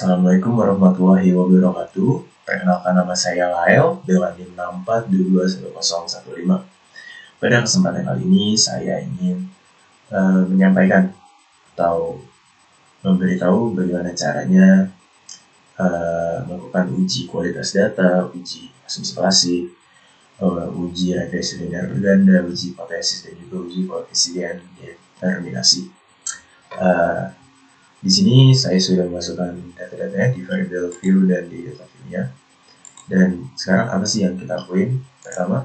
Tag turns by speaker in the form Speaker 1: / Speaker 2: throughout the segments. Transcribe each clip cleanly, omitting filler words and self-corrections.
Speaker 1: Assalamualaikum warahmatullahi wabarakatuh. Perkenalkan, nama saya Lael dengan NIM 64221015. Pada kesempatan kali ini saya ingin menyampaikan atau memberitahu bagaimana caranya melakukan uji kualitas data, uji asumsi klasik, uji regresi linear berganda, uji hipotesis, dan juga uji koefisien determinasi. Di sini saya sudah memasukkan data-datanya di variable view dan di data view-nya. Dan sekarang apa sih yang kita lakuin? Pertama,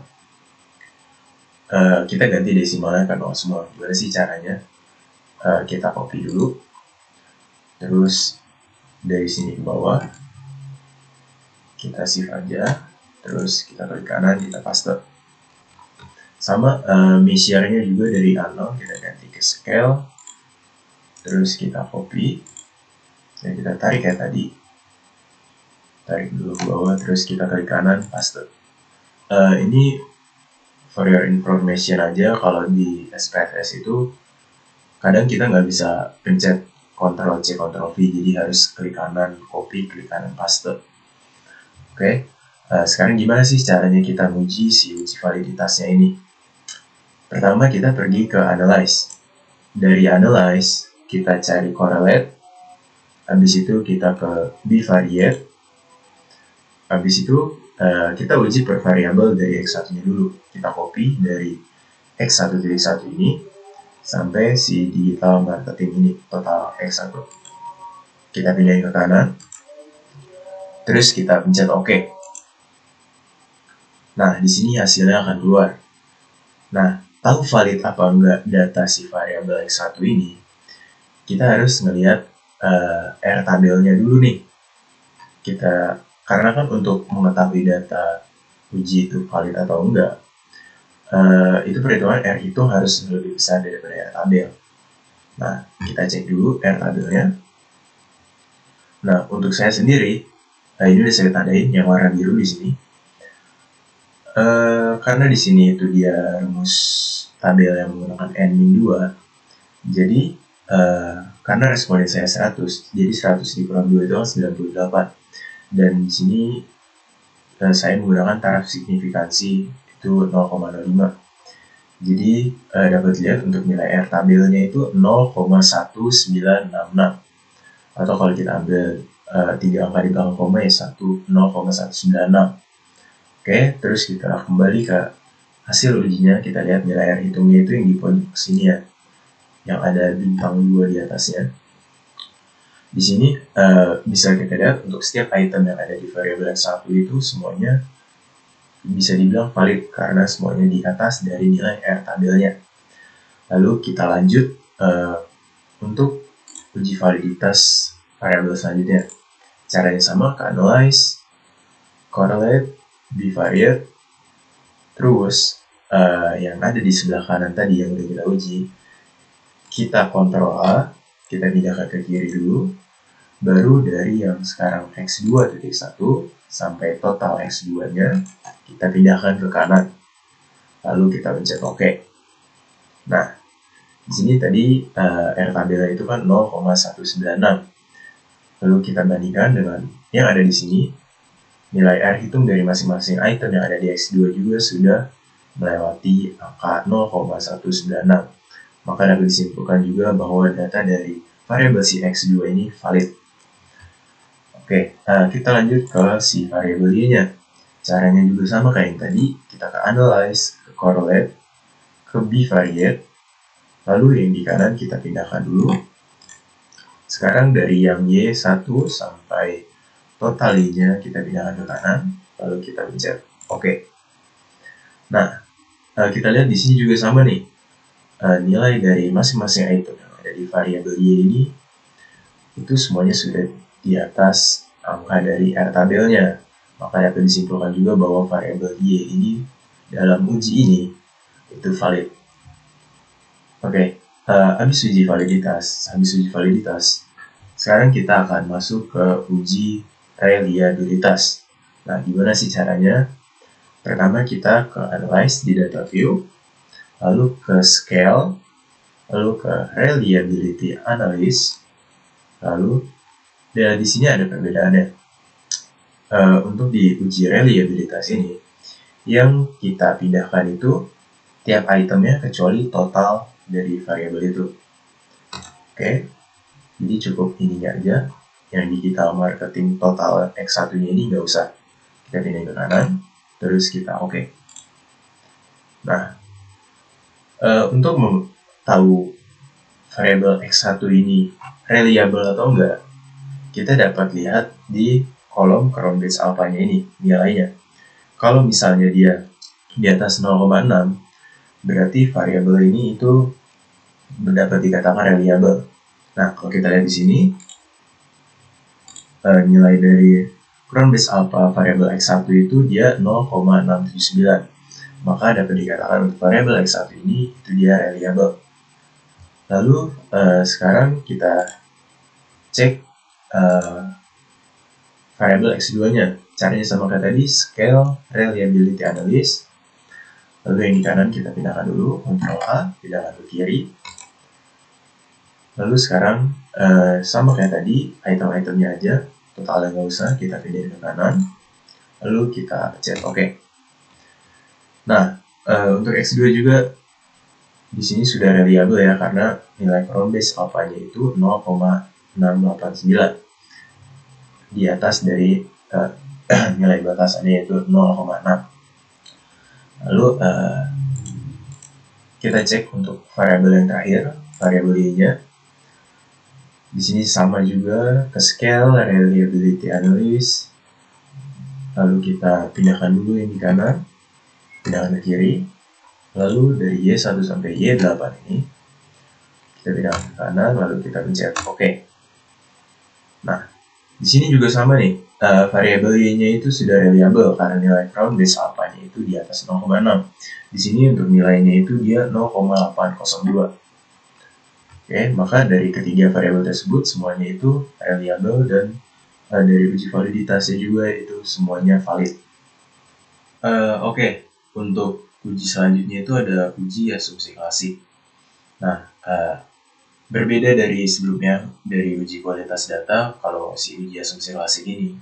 Speaker 1: kita ganti desimalnya ke 0 semua. Gimana sih caranya? Kita copy dulu, terus dari sini ke bawah kita shift aja, terus kita klik kanan, kita paste. Sama measure-nya juga dari A0 kita ganti ke scale, terus kita copy dan kita tarik kayak tadi, tarik dulu ke bawah, terus kita klik kanan, paste. Ini for your information aja, kalau di SPSS itu kadang kita nggak bisa pencet Ctrl C Ctrl V, jadi harus klik kanan copy, klik kanan paste. Oke. Sekarang gimana sih caranya kita uji si uji validitasnya ini? Pertama, kita pergi ke analyze. Dari analyze kita cari correlate, habis itu kita ke bivariate, habis itu kita uji per variabel dari X1 nya dulu. Kita copy dari X1.1 ini sampai si digital marketing ini, total X1. Kita pindahin ke kanan, terus kita pencet OK. Nah, di sini hasilnya akan keluar. Nah, tahu valid apa enggak data si variabel X1 ini? Kita harus ngelihat R tabelnya dulu nih. Karena kan untuk mengetahui data uji itu valid atau enggak, itu perhitungan R itu harus lebih besar daripada R tabel. Nah, kita cek dulu R tabelnya. Nah, untuk saya sendiri, ini udah saya tandain yang warna biru di sini. Karena di sini itu dia rumus tabel yang menggunakan N-2, jadi karena responden saya 100, jadi 100 dikurang 2 itu 98. Dan di sini saya menggunakan taraf signifikansi itu 0,05. Jadi dapat lihat untuk nilai R tabelnya itu 0,1966. Atau kalau kita ambil 3 angka di belakang koma ya 0,196. Oke, terus kita kembali ke hasil ujinya. Kita lihat nilai R hitungnya itu yang di pojok sini ya, yang ada bintang 2 di atasnya. Di sini bisa kita lihat untuk setiap item yang ada di variabel X1 itu semuanya bisa dibilang valid karena semuanya di atas dari nilai R tabelnya. Lalu kita lanjut untuk uji validitas variabel selanjutnya. Caranya sama, ke analyze, correlate, bivariate, terus yang ada di sebelah kanan tadi yang udah kita uji, kita Ctrl A, kita pindahkan ke kiri dulu, baru dari yang sekarang X2.1 sampai total X2 nya kita pindahkan ke kanan, lalu kita pencet OK. Nah, di sini tadi R tabelnya itu kan 0,196, lalu kita bandingkan dengan yang ada di sini. Nilai R hitung dari masing-masing item yang ada di X2 juga sudah melewati angka 0,196. Maka dapat disimpulkan juga bahwa data dari variabel si X2 ini valid. Oke, kita lanjut ke si variabel Y-nya. Caranya juga sama kayak yang tadi. Kita ke analyze, ke correlate, ke bivariate, lalu yang di kanan kita pindahkan dulu. Sekarang dari yang Y1 sampai total Y-nya kita pindahkan ke kanan, lalu kita pencet OK. Nah, kita lihat di sini juga sama nih. Nilai dari masing-masing item yang ada di variabel Y ini itu semuanya sudah di atas angka dari R tabelnya. Maka dapat disimpulkan juga bahwa variabel Y ini dalam uji ini itu valid. Oke, habis uji validitas, sekarang kita akan masuk ke uji reliabilitas. Nah, gimana sih caranya? Pertama kita ke analyze di data view, lalu ke scale, lalu ke reliability analysis, lalu Dan di sini ada perbedaannya. Untuk di uji reliabilitas ini, yang kita pindahkan itu tiap itemnya kecuali total dari variabel itu. Oke, jadi cukup ininya aja. Yang digital marketing total X1-nya ini nggak usah. Kita pindah ke kanan, terus kita oke. Nah, untuk tahu variabel X1 ini reliable atau enggak, kita dapat lihat di kolom crown base alpha-nya ini, nilainya. Kalau misalnya dia di atas 0,6, berarti variabel ini itu dapat dikatakan reliable. Nah, kalau kita lihat di sini, nilai dari crown base alpha variabel X1 itu dia 0,679. Maka dapat dikatakan untuk variabel X1 ini itu dia reliable. Lalu sekarang kita cek variabel X2-nya. Caranya sama kayak tadi, scale reliability analysis. Lalu yang di kanan kita pindahkan dulu, Ctrl A, pindahkan ke kiri. Lalu sekarang sama kayak tadi, item-itemnya aja, totalnya nggak usah, kita pindahin ke kanan. Lalu kita pencet OK. Nah, untuk X2 juga di sini sudah reliable ya, karena nilai crown base alpha-nya itu 0,689 di atas dari nilai batasannya yaitu 0,6. Lalu kita cek untuk variabel yang terakhir, variabel Y-nya. Di sini sama juga ke scale reliability analysis. Lalu kita pindahkan dulu yang di kanan, pindahkan ke kiri. Lalu dari Y1 sampai Y8 ini kita pindahkan ke kanan, lalu kita pencet OK. Nah, di sini juga sama nih, variabel Y-nya itu sudah reliable karena nilai crown base alpha-nya itu di atas 0,6. Di sini untuk nilainya itu dia 0,802. Oke, maka dari ketiga variabel tersebut semuanya itu reliable dan dari uji validitasnya juga itu semuanya valid. Oke, untuk uji selanjutnya itu ada uji asumsi klasik. Nah, berbeda dari sebelumnya, dari uji kualitas data, kalau si uji asumsi klasik ini,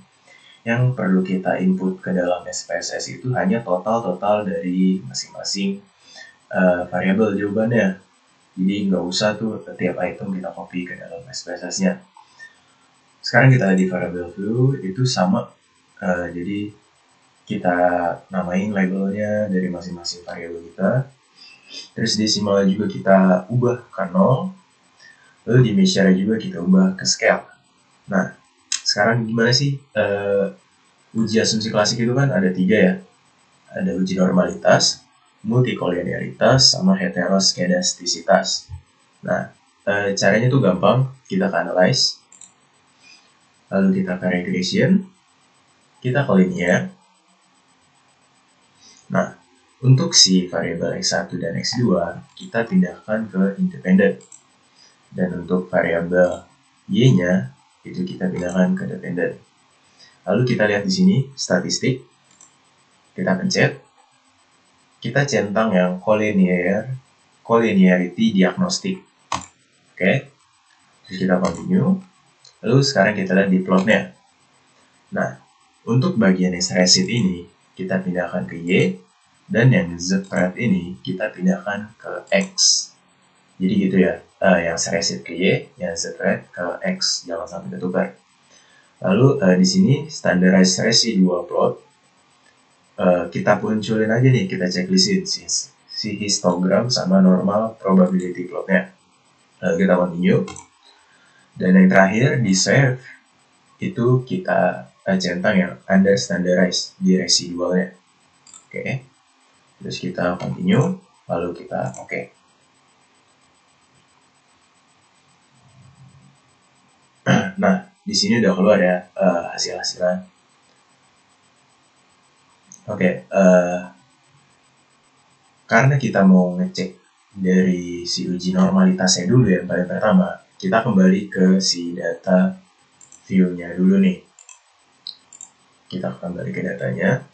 Speaker 1: yang perlu kita input ke dalam SPSS itu hanya total dari masing-masing variabel jawabannya. Jadi nggak usah tuh setiap item kita copy ke dalam SPSS-nya. Sekarang kita di variable view itu sama. Jadi kita namain labelnya dari masing-masing variabel kita. Terus desimal juga kita ubah ke 0. Lalu di measure juga kita ubah ke scale. Nah, sekarang gimana sih uji asumsi klasik itu kan ada 3 ya. Ada uji normalitas, multikolinearitas, sama heteroskedastisitas. Nah, caranya tuh gampang. Kita ke analyze, lalu kita ke regression, kita ke linear. Nah, untuk si variabel X1 dan X2, kita pindahkan ke independent. Dan untuk variabel Y-nya, itu kita pindahkan ke dependent. Lalu kita lihat di sini, statistik. Kita pencet. Kita centang yang collinearity diagnostic. Oke. Terus kita continue. Lalu sekarang kita lihat di plotnya. Nah, untuk bagian yang recit ini, kita pindahkan ke Y. Dan yang Z-pred ini, kita pindahkan ke X. Jadi gitu ya. Yang recit ke Y, yang Z-pred ke X. Jangan sampai ketukar. Lalu di sini standardized residual plot. Kita munculin aja nih, kita checklistin si histogram sama normal probability plotnya. Lalu kita continue. Dan yang terakhir di save itu kita centang yang under standardized di residualnya. Oke. Terus kita continue, lalu kita oke. Nah, di sini udah keluar ya hasil-hasilnya. Oke, karena kita mau ngecek dari si uji normalitasnya dulu yang paling pertama, kita kembali ke si data view-nya dulu nih. Kita kembali ke datanya,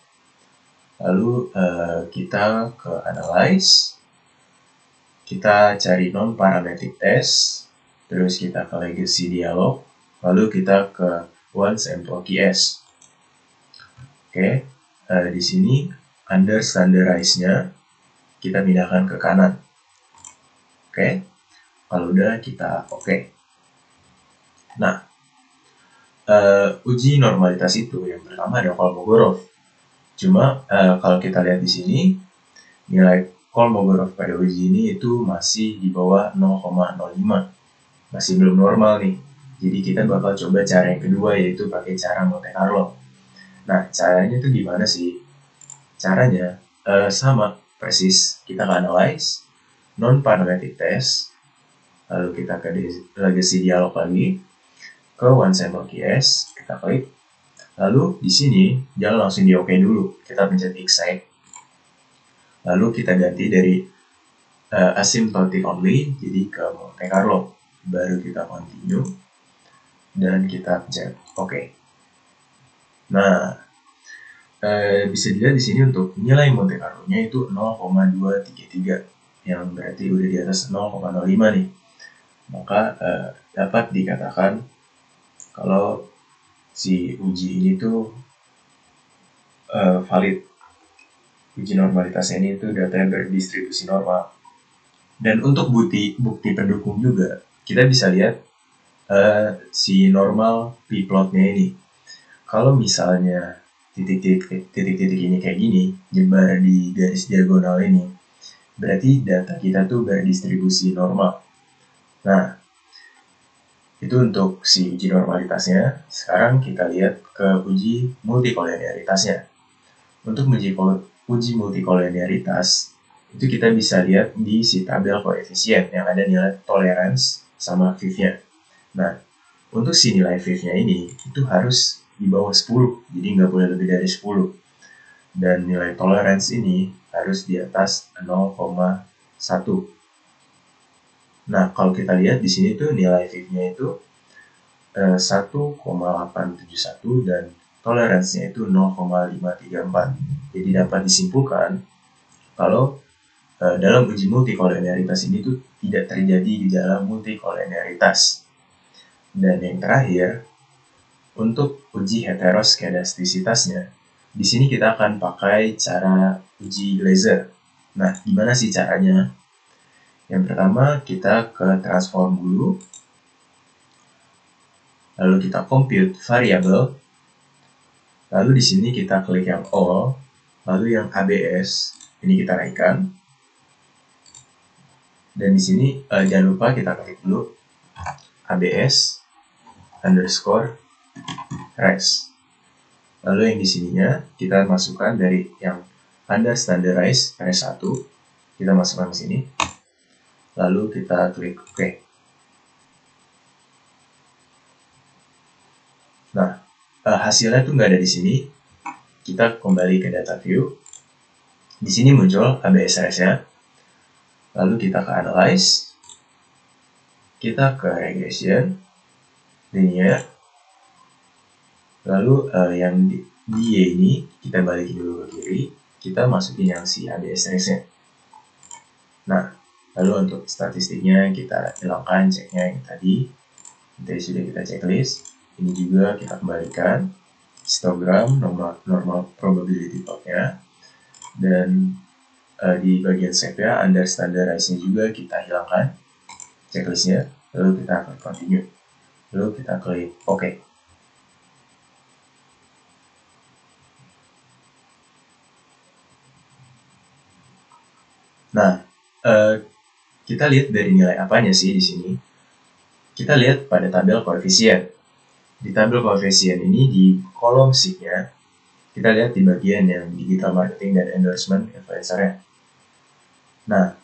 Speaker 1: lalu kita ke analyze, kita cari non-parametric test, terus kita ke legacy dialog, lalu kita ke once employee S. Oke, di sini under standardize-nya kita pindahkan ke kanan. Oke, kalau udah kita oke. Nah, uji normalitas itu yang pertama ada Kolmogorov. Cuma kalau kita lihat di sini, nilai Kolmogorov pada uji ini itu masih di bawah 0,05. Masih belum normal nih. Jadi kita bakal coba cara yang kedua, yaitu pakai cara Monte Carlo. Nah, caranya itu gimana sih? Caranya sama persis, kita analyze non-parametric test, lalu kita ke legacy dialog lagi, ke one sample QS, kita klik, lalu di sini jangan langsung di OK dulu, kita pencet excite, lalu kita ganti dari asymptotic only jadi ke Monte Carlo, baru kita continue dan kita pencet OK. Nah, bisa dilihat di sini untuk nilai Monte Carlo-nya itu 0,233, yang berarti udah di atas 0,05 nih. Maka dapat dikatakan kalau si uji ini tuh valid. Uji normalitasnya ini tuh datanya berdistribusi normal. Dan untuk bukti pendukung juga, kita bisa lihat si normal p-plotnya ini. Kalau misalnya titik-titik ini kayak gini, nyebar di garis diagonal ini, berarti data kita tuh berdistribusi normal. Nah, itu untuk si uji normalitasnya. Sekarang kita lihat ke uji multikolinearitasnya. Untuk uji multikolinearitas, itu kita bisa lihat di si tabel koefisien yang ada nilai tolerance sama V-nya. Nah, untuk si nilai V-nya ini, itu harus di bawah 10, jadi nggak boleh lebih dari 10. Dan nilai tolerance ini harus di atas 0,1. Nah, kalau kita lihat di sini tuh nilai V-nya itu 1,871 dan toleransinya itu 0,534. Jadi dapat disimpulkan kalau dalam uji multikolinearitas ini tuh tidak terjadi di dalam multikolinearitas. Dan yang terakhir, untuk uji heteroskedastisitasnya, di sini kita akan pakai cara uji laser. Nah, gimana sih caranya? Yang pertama, kita ke transform dulu. Lalu kita compute variable. Lalu di sini kita klik yang all. Lalu yang ABS, ini kita naikkan. Dan di sini jangan lupa kita klik dulu ABS underscore res. Lalu yang di sininya kita masukkan dari yang under standardize res 1, kita masukkan ke sini. Lalu kita klik OK. Nah, hasilnya tuh nggak ada di sini. Kita kembali ke data view. Di sini muncul ABS res-nya. Lalu kita ke analyze. Kita ke regression, linear. Lalu yang di Y ini kita balikin dulu ke kiri, kita masukin yang si ABS res-nya. Nah, lalu untuk statistiknya kita hilangkan ceknya yang tadi sudah kita checklist. Ini juga kita kembalikan histogram normal probability plot-nya, dan di bagian shape-nya under standardize-nya juga kita hilangkan checklist-nya. Lalu kita klik continue, lalu kita klik OK. Nah, kita lihat dari nilai apanya sih di sini. Kita lihat pada tabel koefisien. Di tabel koefisien ini di kolom sheet-nya, kita lihat di bagian yang digital marketing dan endorsement influencer-nya. Nah,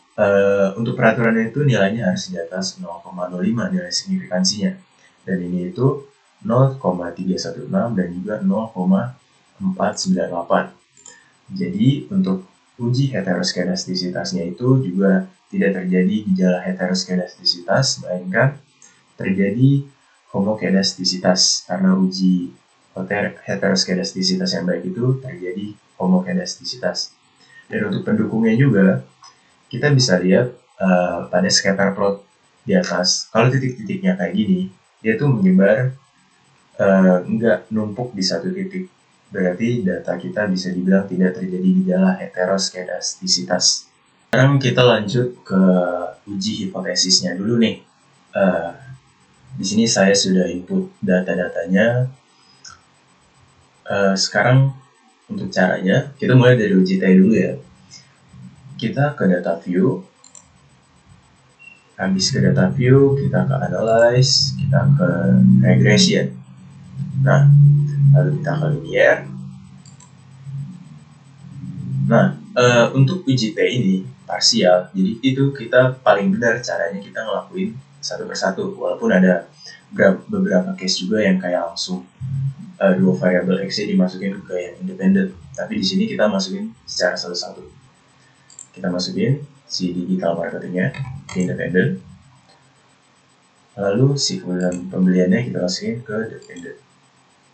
Speaker 1: untuk peraturannya itu nilainya harus di atas 0,05 nilai signifikansinya. Dan ini itu 0,316 dan juga 0,498. Jadi untuk uji heteroskedastisitasnya itu juga tidak terjadi gejala heteroskedastisitas, melainkan terjadi homokedastisitas. Karena uji heteroskedastisitas yang baik itu terjadi homokedastisitas. Dan untuk pendukungnya juga, kita bisa lihat pada scatter plot di atas. Kalau titik-titiknya kayak gini, dia tuh menyebar nggak numpuk di satu titik. Berarti data kita bisa dibilang tidak terjadi gejala heteroskedastisitas. Sekarang kita lanjut ke uji hipotesisnya dulu nih. Di sini saya sudah input data-datanya. Sekarang untuk caranya, kita mulai dari uji T dulu ya. Kita ke data view. Habis ke data view, kita ke analyze, kita ke regression. Nah, lalu kita ke linear. Nah, untuk uji T ini parsial, jadi itu kita paling benar caranya kita ngelakuin satu persatu, walaupun ada beberapa case juga yang kayak langsung dua variabel X dimasukin ke yang independen, tapi di sini kita masukin secara satu-satu. Kita masukin si digital marketingnya ke independen, lalu si kemudian pembeliannya kita masukin ke dependent.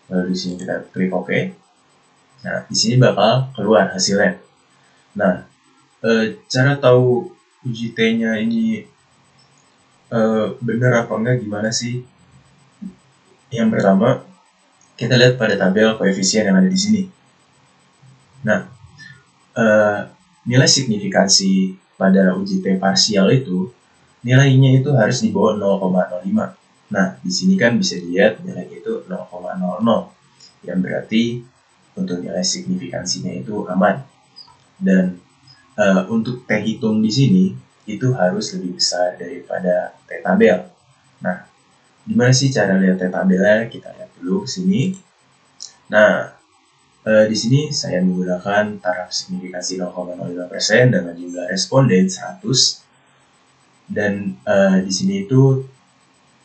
Speaker 1: Lalu di sini kita klik OK. Nah, di sini bakal keluar hasilnya. Nah, cara tahu uji T-nya ini benar apa enggak gimana sih? Yang pertama, kita lihat pada tabel koefisien yang ada di sini. Nah, nilai signifikansi pada uji T parsial itu, nilainya itu harus di bawah 0,05. Nah, di sini kan bisa dilihat nilainya itu 0,00, yang berarti untuk nilai signifikansinya itu aman. Dan untuk T hitung di sini itu harus lebih besar daripada T tabel. Nah, gimana sih cara lihat T tabelnya? Kita lihat dulu ke sini. Nah, di sini saya menggunakan taraf signifikansi 0,05% dengan jumlah responden 100. Dan di sini itu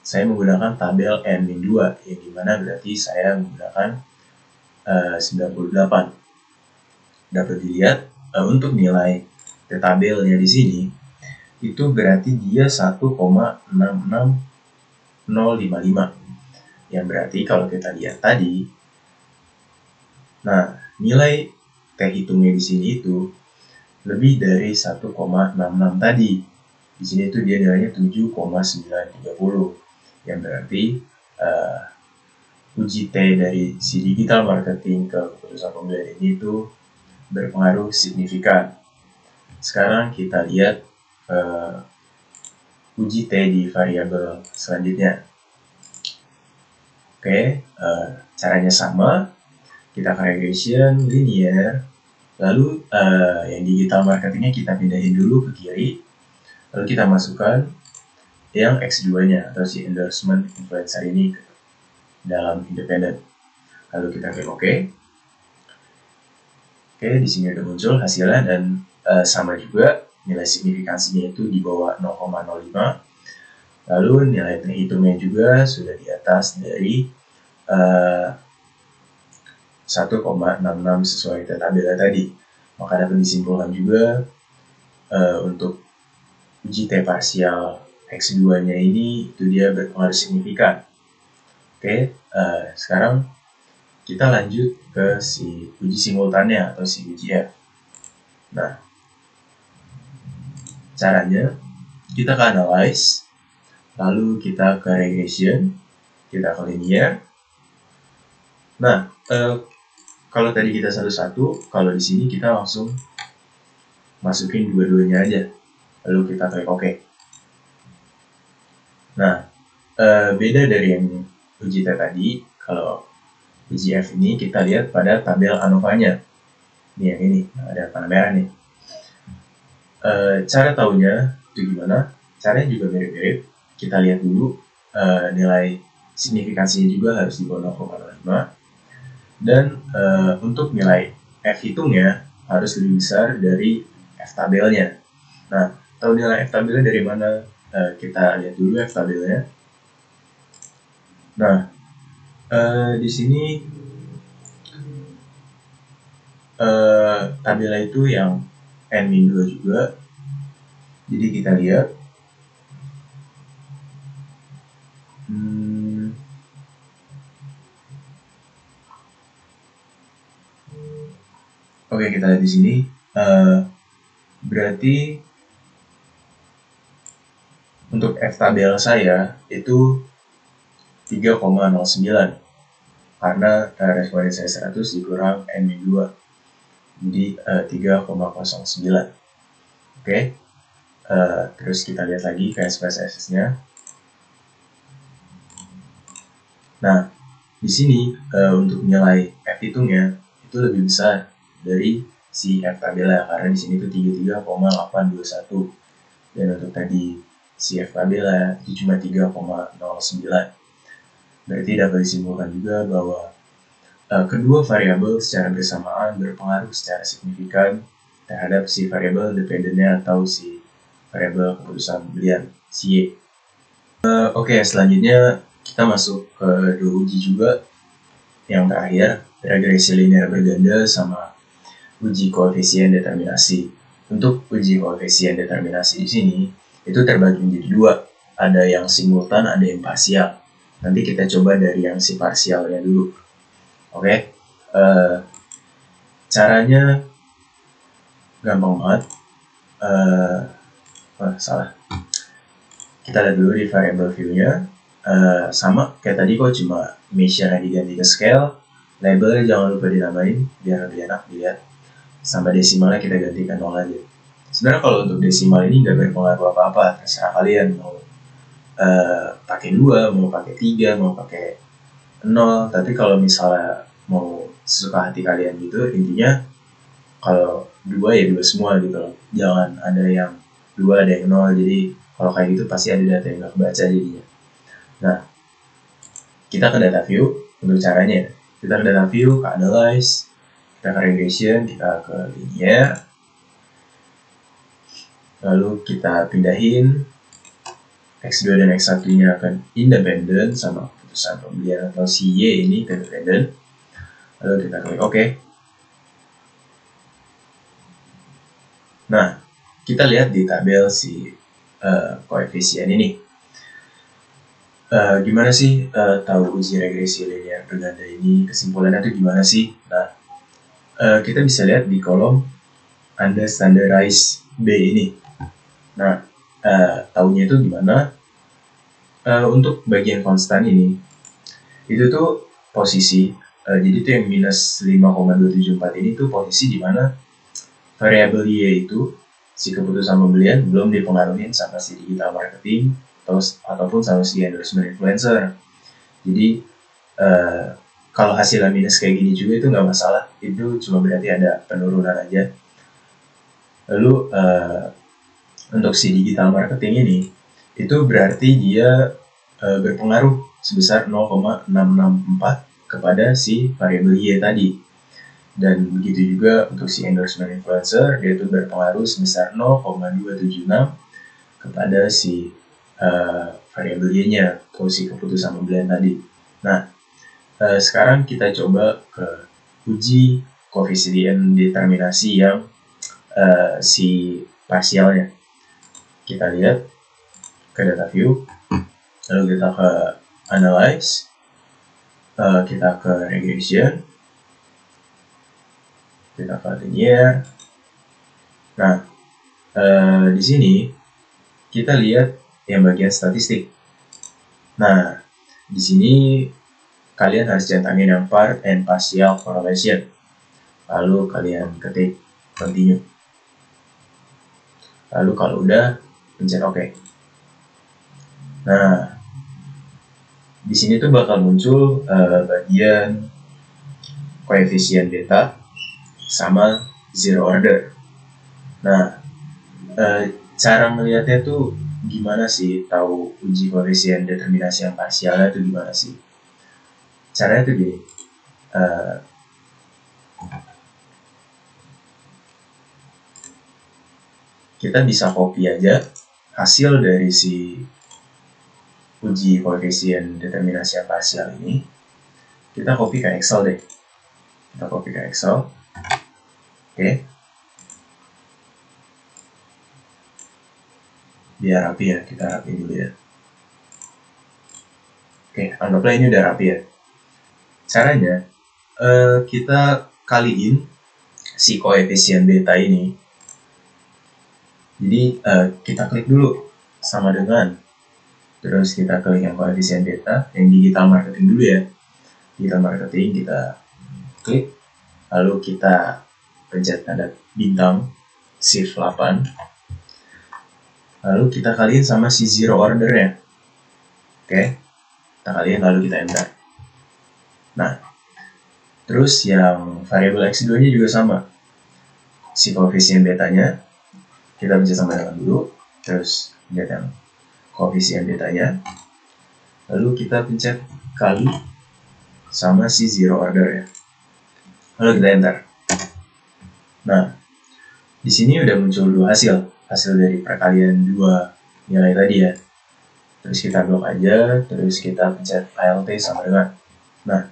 Speaker 1: saya menggunakan tabel N-2, yang dimana berarti saya menggunakan 98. Dapat dilihat untuk nilai T tabelnya di sini itu berarti dia 1,66055. Yang berarti kalau kita lihat tadi, nah nilai T hitungnya di sini itu lebih dari 1,66 tadi. Di sini itu dia nilainya 7,930. Yang berarti uji T dari si digital marketing ke keputusan pembelian ini itu berpengaruh signifikan. Sekarang kita lihat uji T di variabel selanjutnya. Oke, caranya sama. Kita ke regression, linear, lalu yang digital marketingnya kita pindahin dulu ke kiri, lalu kita masukkan yang X2-nya atau si endorsement influencer ini ke dalam independen. Lalu kita klik OK. Oke, di sini udah muncul hasilnya dan sama juga nilai signifikansinya itu di bawah 0,05. Lalu nilai perhitungnya juga sudah di atas dari 1,66 sesuai tabelnya tadi. Maka dapat disimpulkan juga untuk uji T parsial X2-nya ini itu dia berpengaruh signifikan. Oke, sekarang kita lanjut ke si uji simultannya atau si uji F. Nah, caranya kita ke analyze, lalu kita ke regression, kita ke linear. Nah, kalau tadi kita satu-satu, kalau di sini kita langsung masukin dua-duanya aja, lalu kita klik OK. Nah, beda dari yang uji T tadi, kalau uji F ini kita lihat pada tabel ANOVA-nya. Ini yang ini, ada panah merah nih. Cara tahunya itu gimana? Caranya juga mirip-mirip. Kita lihat dulu nilai signifikansinya juga harus di bawah 0,05. Dan untuk nilai F hitungnya harus lebih besar dari F tabelnya. Nah, tahu nilai F tabelnya dari mana? Kita lihat dulu F tabelnya. Nah, di sini tabelnya itu yang N-2 juga. Jadi kita lihat. Oke, kita lihat di sini. Berarti untuk F tabel saya itu 3,09. karena respondensinya 100 dikurang N-2, jadi 3,09. Oke, terus kita lihat lagi ke SPSS-nya. Nah, di sini untuk nilai F hitungnya itu lebih besar dari si F tabela, karena di sini itu 33,821, dan untuk tadi si F tabela itu cuma 3,09. Berarti dapat disimpulkan juga bahwa kedua variabel secara bersamaan berpengaruh secara signifikan terhadap si variabel dependennya atau si variabel keputusan pembelian, si Y. Oke, selanjutnya kita masuk ke dua uji juga. Yang terakhir, regresi linear berganda sama uji koefisien determinasi. Untuk uji koefisien determinasi di sini itu terbagi menjadi dua, ada yang simultan, ada yang parsial. Nanti kita coba dari yang si parsialnya dulu. Oke, caranya gampang banget. Salah. Kita lihat dulu di variable view-nya. Sama kayak tadi kok, cuma measure diganti ke scale. Labelnya jangan lupa dinamain biar lebih enak dilihat. Sampai desimalnya kita gantikan 0 aja. Sebenarnya kalau untuk desimal ini nggak berpengaruh apa-apa, terserah kalian mau pakai 2, mau pakai 3, mau pakai 0. Tapi kalau misalnya mau sesuka hati kalian gitu, intinya kalau 2 ya 2 semua gitu loh. Jangan ada yang 2 ada yang 0, jadi kalau kayak gitu pasti ada data yang nggak kebaca jadinya. Nah, kita ke data view untuk caranya. Kita ke data view, ke analyze, kita ke regression, kita ke linear. Lalu kita pindahin X2 dan X1 nya akan independen sama keputusan pembelian atau si Y ini ke dependent. Lalu kita klik OK. Nah, kita lihat di tabel si koefisien ini. Gimana sih tahu uji regresi linear berganda ini? Kesimpulannya itu gimana sih? Nah, kita bisa lihat di kolom Anda standardize B ini. Nah, tahunya itu gimana? Untuk bagian konstan ini, itu tuh posisi, jadi itu yang minus 5,274 ini tuh posisi di mana variabel Y itu, si keputusan pembelian, belum dipengaruhi sama si digital marketing, ataupun sama si endorsement influencer. Jadi, kalau hasilnya minus kayak gini juga itu nggak masalah, itu cuma berarti ada penurunan aja. Lalu, untuk si digital marketing ini, itu berarti dia berpengaruh sebesar 0,664 kepada si variabel Y tadi. Dan begitu juga untuk si endorsement influencer, dia itu berpengaruh sebesar 0,276 kepada si variabel Y-nya, atau si keputusan pembelian tadi. Nah, sekarang kita coba ke uji koefisien determinasi yang si parsialnya. Kita lihat ke data view, lalu kita ke analyze, kita ke regression, kita ke linear. Nah, di sini kita lihat yang bagian statistik. Nah, di sini kalian harus centangin yang part and partial correlation. Lalu kalian ketik continue. Lalu kalau udah, pencet OK. Nah, di sini tuh bakal muncul bagian koefisien beta sama zero order. Nah, cara melihatnya tuh gimana sih, tahu uji koefisien determinasi yang parsialnya tuh gimana sih? Caranya tuh gini. Kita bisa copy aja hasil dari si uji koefisien determinasi yang parsial ini. Kita copy ke Excel deh. Kita copy ke Excel. Oke. Biar rapi ya, kita rapi dulu ya. Oke, anggaplah ini udah rapi ya. Caranya, kita kaliin si koefisien beta ini. Jadi, kita klik dulu sama dengan, terus kita klik yang koefisien beta, yang digital marketing dulu ya. digital marketing, kita klik, lalu kita pencet tanda bintang shift 8, lalu kita kaliin sama si zero ordernya. Oke, kita kaliin lalu kita enter. Nah, terus yang variabel x2 nya juga sama, si koefisien betanya kita pencet sama dengan dulu, terus lihat yang koefisien betanya, lalu kita pencet kali sama si zero order ya, lalu kita enter. Nah, di sini udah muncul dua hasil dari perkalian dua nilai tadi ya. Terus kita blok aja, terus kita pencet ALT sama dengan, nah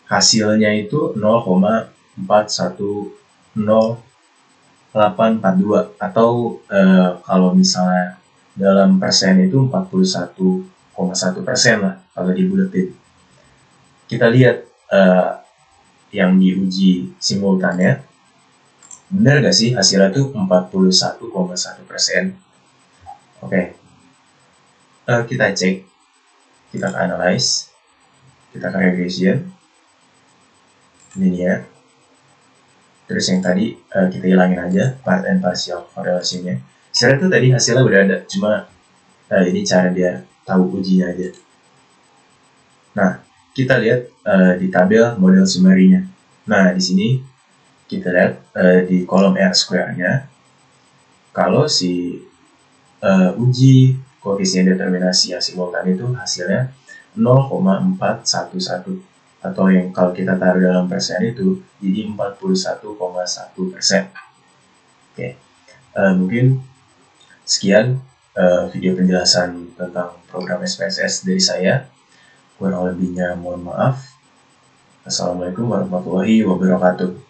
Speaker 1: hasilnya itu 0,410842, atau kalau misalnya dalam persen itu 41,1% lah kalau dibuletin. Kita lihat yang diuji simultannya, benar gak sih hasilnya itu 41,1%? Oke, kita cek, kita ke analyze, kita ke regression, linear, terus yang tadi kita hilangin aja part and partial correlation-nya. Sebenarnya itu tadi hasilnya udah ada, cuma ini cara dia tahu ujinya aja. Nah, kita lihat di tabel model summary-nya. Nah, di sini kita lihat di kolom R square-nya, kalau si uji koefisien determinasi yang simultan itu hasilnya 0,411, atau yang kalau kita taruh dalam persen itu jadi 41,1%. Oke, mungkin sekian video penjelasan tentang program SPSS dari saya. Kurang lebihnya mohon maaf. Assalamualaikum warahmatullahi wabarakatuh.